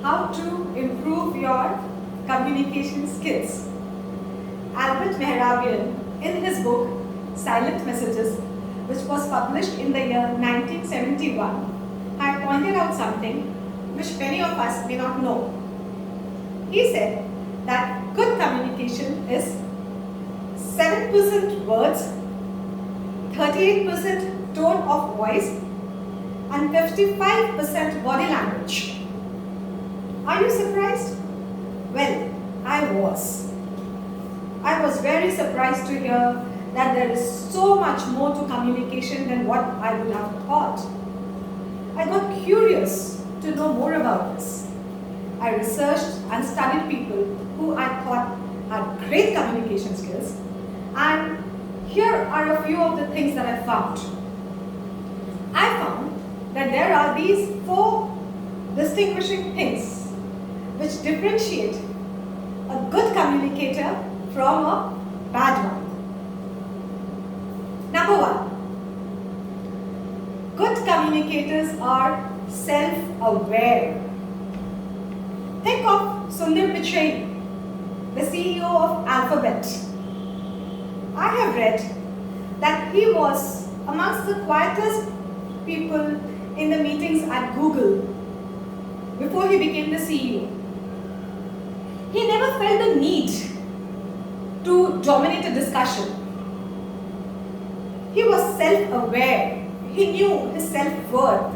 how to improve your communication skills. Albert Mehrabian, in his book Silent Messages, which was published in the year 1971, had pointed out something which many of us may not know. He said that good communication is 7% words, 38% tone of voice, and 55% body language. Are you surprised? Well, I was. I was very surprised to hear that there is so much more to communication than what I would have thought. I got curious to know more about this. I researched and studied people who I thought had great communication skills, and here are a few of the things that I found. I found that there are these 4 distinguishing things which differentiate a good communicator from a bad one. Number 1, good communicators are self-aware. Think of Sundar Pichai, the CEO of Alphabet. I have read that he was amongst the quietest people in the meetings at Google before he became the CEO. He never felt the need to dominate a discussion. He was self-aware. He knew his self-worth.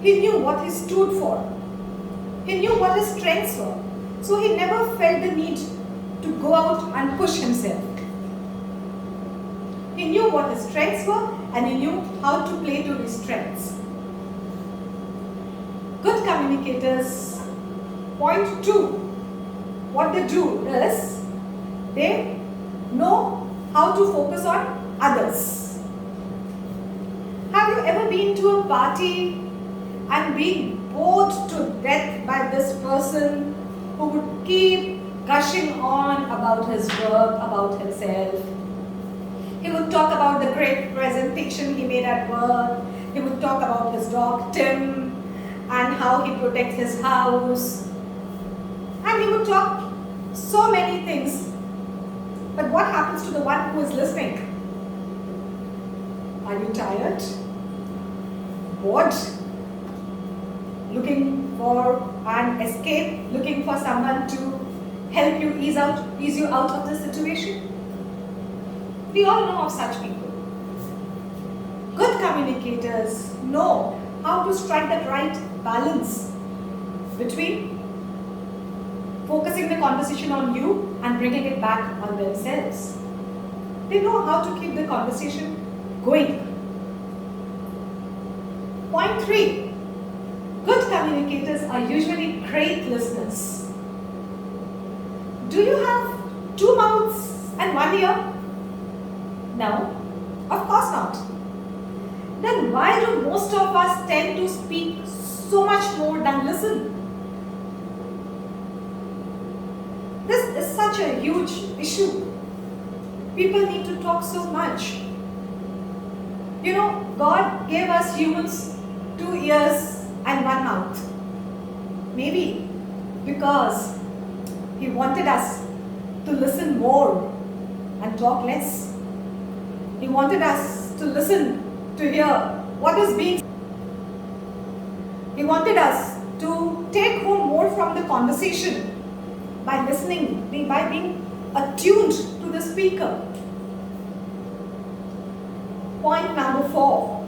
He knew what he stood for. He knew what his strengths were. So he never felt the need to go out and push himself. He knew what his strengths were and he knew how to play to his strengths. Good communicators, point 2, what they do is they know how to focus on others. Have you ever been to a party and been bored to death by this person who would keep gushing on about his work, about himself? He would talk about the great presentation he made at work. He would talk about his dog Tim and how he protects his house. And he would talk so many things. But what happens to the one who is listening? Are you tired? Bored? Looking for an escape? Looking for someone to help you ease you out of the situation? We all know of such people. Good communicators know how to strike that right balance between focusing the conversation on you and bringing it back on themselves. They know how to keep the conversation going. Point 3. Good communicators are usually great listeners. Do you have 2 mouths and 1 ear? No, of course not. Then why do most of us tend to speak so much more than listen? This is such a huge issue. People need to talk so much. You know, God gave us humans 2 ears and 1 mouth. Maybe because He wanted us to listen more and talk less. He wanted us to listen, to hear what is being said. He wanted us to take home more from the conversation by listening, by being attuned to the speaker. Point number 4.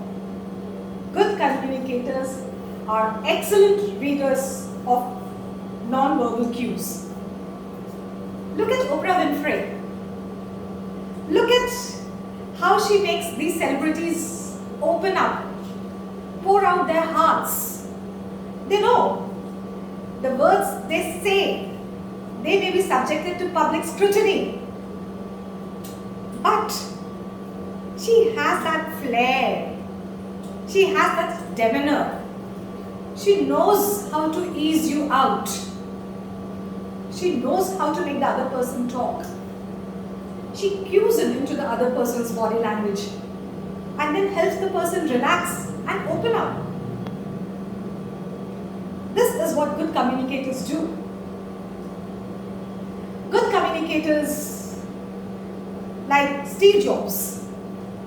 Good communicators are excellent readers of non-verbal cues. Look at Oprah Winfrey. Look at how she makes these celebrities open up, pour out their hearts. They know the words they say, they may be subjected to public scrutiny, but she has that flair. She has that demeanor. She knows how to ease you out. She knows how to make the other person talk. She cues into the other person's body language and then helps the person relax and open up. This is is what good communicators do. Good communicators, like Steve Jobs,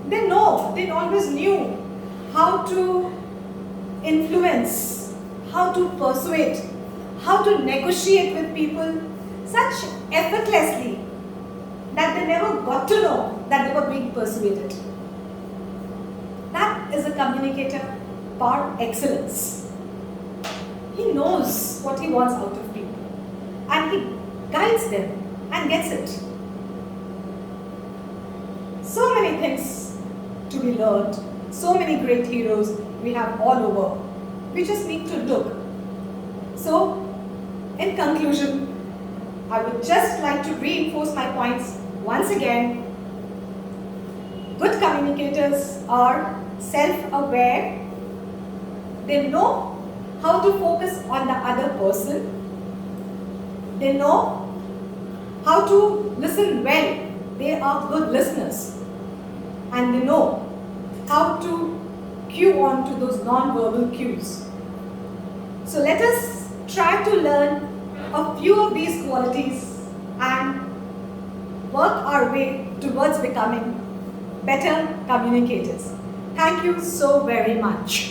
they always knew how to influence, how to persuade, how to negotiate with people such effortlessly that they never got to know that they were being persuaded. That is a communicator par excellence. He knows what he wants out of people and he guides them and gets it. So many things to be learned, so many great heroes we have all over. We just need to look. So, in conclusion, I would just like to reinforce my points once again. Good communicators are self-aware. They know how to focus on the other person. They know how to listen well. They are good listeners. And they know how to cue on to those non-verbal cues. So let us try to learn a few of these qualities and work our way towards becoming better communicators. Thank you so very much.